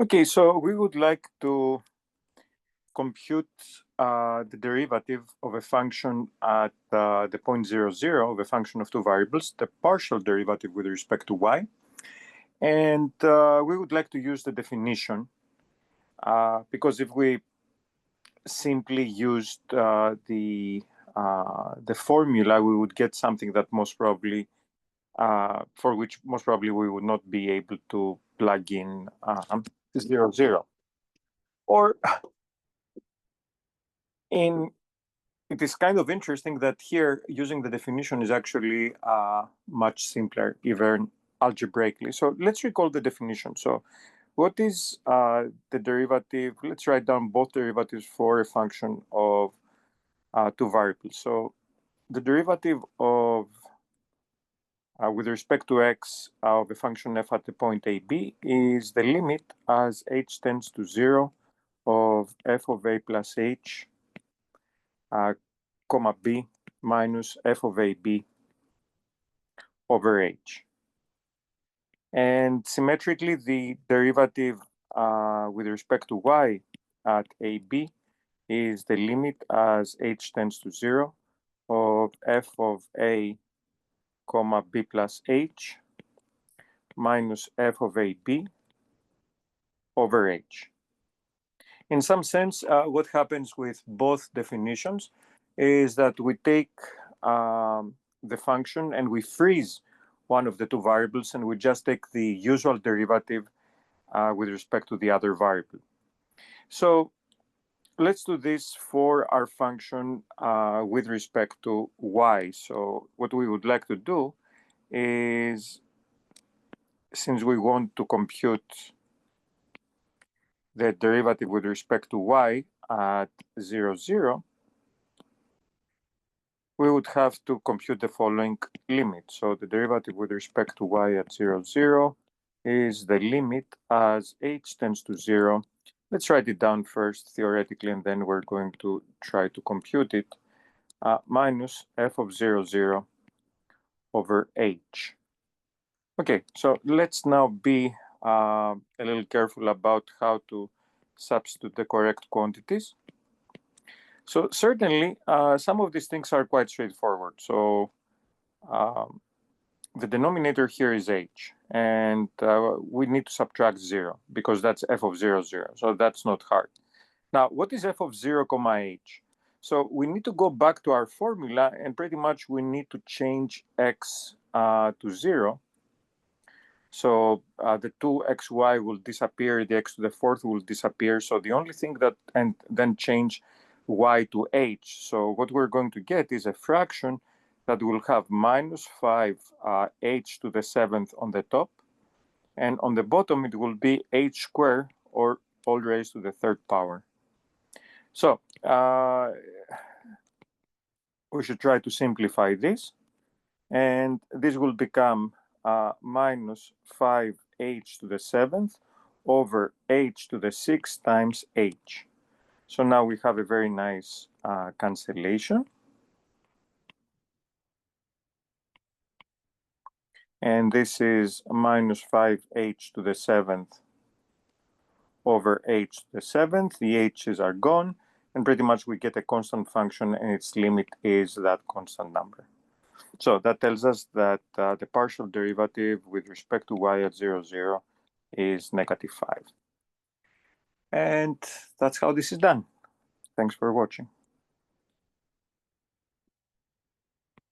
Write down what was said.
Okay, so we would like to compute the derivative of a function at the point 0, 0 of a function of two variables, the partial derivative with respect to y. And we would like to use the definition because if we simply used the formula, we would get something that most probably, for which most probably we would not be able to plug in 0, 0. Or it is kind of interesting that here using the definition is actually much simpler, even algebraically. So let's recall the definition. So what is the derivative? Let's write down both derivatives for a function of two variables. So the derivative of with respect to x of a function f at the point a, b is the limit as h tends to 0 of f of a plus h comma b minus f of a b over h. And symmetrically, the derivative with respect to y at ab is the limit as h tends to 0 of f of a comma b plus h minus f of a b over h. In some sense, what happens with both definitions is that we take the function and we freeze one of the two variables and we just take the usual derivative with respect to the other variable. So let's do this for our function with respect to y. So what we would like to do is, since we want to compute the derivative with respect to y at 0, 0, we would have to compute the following limit. So the derivative with respect to y at 0, 0 is the limit as h tends to 0. Let's write it down first theoretically, and then we're going to try to compute it, minus f of 0, 0 over h. Okay, so let's now be a little careful about how to substitute the correct quantities. So certainly, some of these things are quite straightforward. So the denominator here is h, and we need to subtract 0 because that's f of 0, 0. So that's not hard. Now, what is f of 0 comma h? So we need to go back to our formula, and pretty much we need to change x to 0. So the 2xy will disappear, the x to the fourth will disappear. So the only thing that, and then change y to h. So what we're going to get is a fraction that will have minus 5 h to the seventh on the top. And on the bottom, it will be h squared, or all raised to the third power. So we should try to simplify this. And this will become minus 5h to the seventh over h to the sixth times h. So now we have a very nice cancellation. And this is minus 5h to the seventh over h to the seventh. The h's are gone, and pretty much we get a constant function, and its limit is that constant number. So that tells us that the partial derivative with respect to y at 0, 0 is -5. And that's how this is done. Thanks for watching.